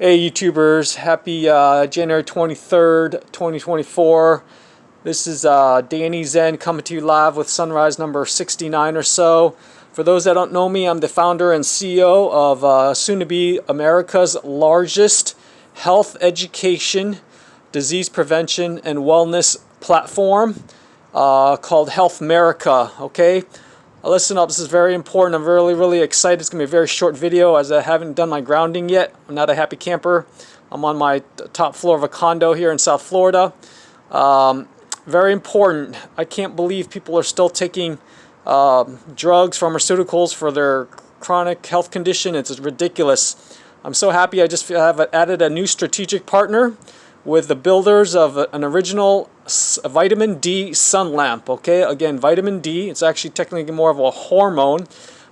Hey YouTubers, happy January 23rd, 2024. This is Danny Zen coming to you live with Sunrise number 69 or so. For those that don't know me, I'm the founder and CEO of soon to be America's largest health education, disease prevention, and wellness platform called Health America. Okay? Listen up, this is very important. I'm really excited. It's going to be a very short video as I haven't done my grounding yet. I'm not a happy camper. I'm on my top floor of a condo here in South Florida. Very important. I can't believe people are still taking drugs, pharmaceuticals for their chronic health condition. It's ridiculous. I'm so happy I just have added a new strategic partner with the builders of an original vitamin D sun lamp. Okay, again, vitamin D, it's actually technically more of a hormone.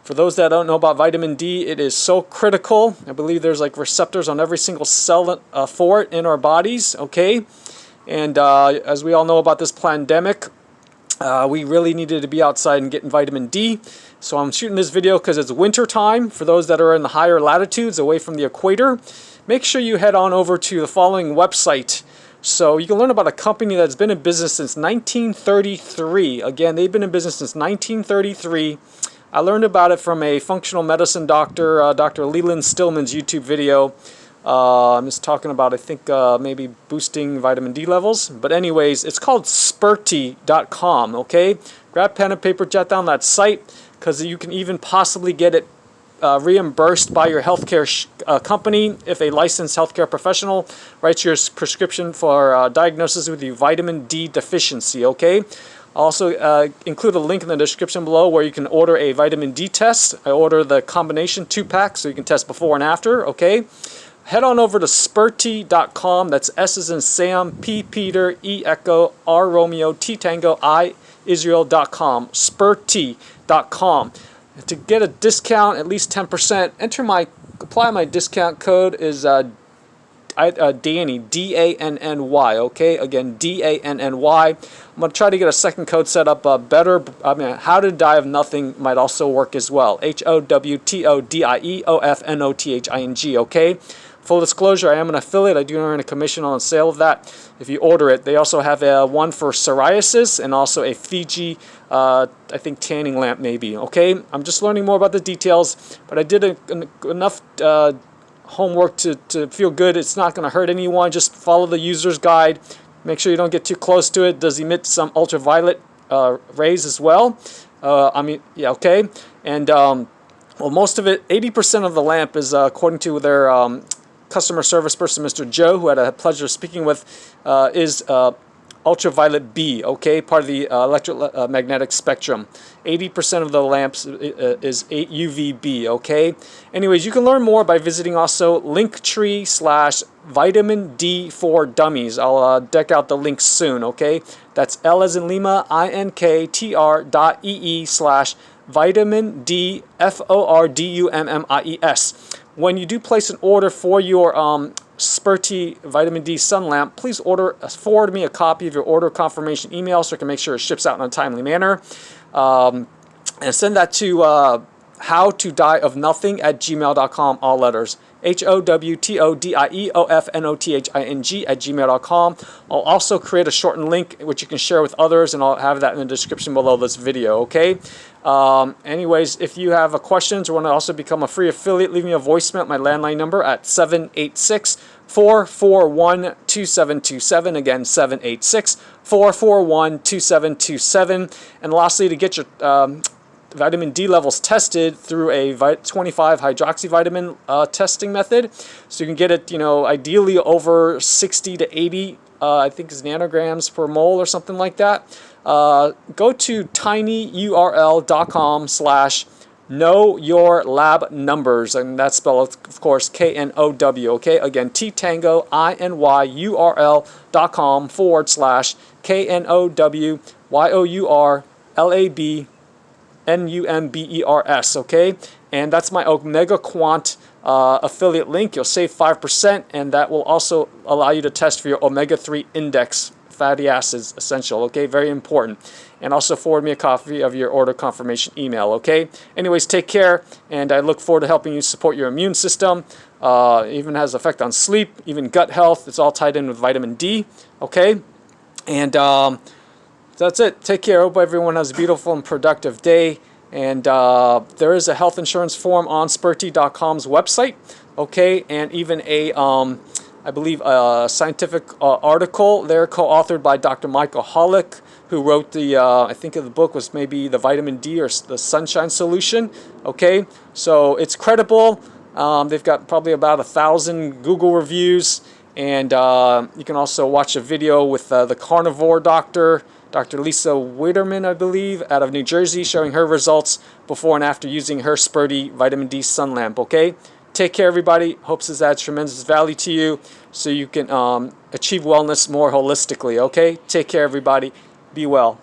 For those that don't know about vitamin D, it is so critical. I believe there's like receptors on every single cell for it in our bodies. Okay, and as we all know about this pandemic, we really needed to be outside and getting vitamin D. So I'm shooting this video because it's winter time. For those that are in the higher latitudes away from the equator, make sure you head on over to the following website. So you can learn about a company that's been in business since 1933. Again, they've been in business since 1933. I learned about it from a functional medicine doctor, Dr. Leland Stillman's YouTube video. I'm just talking about, I think, maybe boosting vitamin D levels. But anyways, it's called Sperti.com, okay? Grab pen and paper, jot down that site, because you can even possibly get it reimbursed by your healthcare company if a licensed healthcare professional writes your prescription for diagnosis with the vitamin D deficiency, okay? I'll also include a link in the description below where you can order a vitamin D test. I order the combination 2-pack so you can test before and after, okay? Head on over to Sperti.com. That's S as in Sam, P Peter, E Echo, R Romeo, T Tango, I Israel.com. Sperti.com. To get a discount, at least 10%, apply my discount code is Danny, D-A-N-N-Y, okay? Again, D-A-N-N-Y. I'm going to try to get a second code set up better. I mean, HowToDieOfNothing might also work as well. HowToDieOfNothing, okay? Full disclosure, I am an affiliate. I do earn a commission on the sale of that if you order it. They also have one for psoriasis and also a Fiji, I think, tanning lamp maybe, okay? I'm just learning more about the details, but I did enough homework to feel good. It's not going to hurt anyone. Just follow the user's guide. Make sure you don't get too close to it. It does emit some ultraviolet rays as well. I mean, yeah, okay. And, well, most of it, 80% of the lamp is, according to their customer service person, Mr. Joe, who I had a pleasure of speaking with, is ultraviolet B, okay, part of the electromagnetic spectrum. 80% of the lamps is UVB, okay? Anyways, you can learn more by visiting also Linktree/vitamin D for dummies. I'll deck out the links soon, okay? That's L as in Lima, INKTR.ee/vitamin D FORDUMMIES. When you do place an order for your Sperti vitamin D sun lamp, please forward me a copy of your order confirmation email so I can make sure it ships out in a timely manner. And send that to HowToDieOfNothing@gmail.com, all letters. HowToDieOfNothing@gmail.com. I'll also create a shortened link which you can share with others, and I'll have that in the description below this video, okay? Anyways, if you have questions or want to also become a free affiliate, leave me a voicemail at my landline number at 786-441-2727. Again, 786-441-2727. And lastly, to get your vitamin D levels tested through a 25 hydroxyvitamin testing method, so you can get it, you know, ideally over 60 to 80 I think is nanograms per mole or something like that. Go to tinyurl.com/knowyourlabnumbers, and that's spelled, of course, KNOW, okay? Again, TTangoINY.com/KNOWYOURLABNUMBERS, okay? And that's my Omega Quant affiliate link. You'll save 5%, and that will also allow you to test for your omega-3 index fatty acids essential, okay? Very important. And also forward me a copy of your order confirmation email, okay? Anyways, take care, and I look forward to helping you support your immune system. Even has effect on sleep, even gut health. It's all tied in with vitamin D, okay? And that's it. Take care. I hope everyone has a beautiful and productive day. And there is a health insurance form on Sperti.com's website, okay? And even a, I believe, a scientific article there co-authored by Dr. Michael Hollick, who wrote the, I think the book was maybe the vitamin D or the sunshine solution, okay? So it's credible. They've got probably about 1,000 Google reviews, and you can also watch a video with the carnivore doctor, Dr. Lisa Widerman, I believe, out of New Jersey, showing her results before and after using her Sperti vitamin D sun lamp, okay? Take care, everybody. Hopes this adds tremendous value to you so you can achieve wellness more holistically, okay? Take care, everybody. Be well.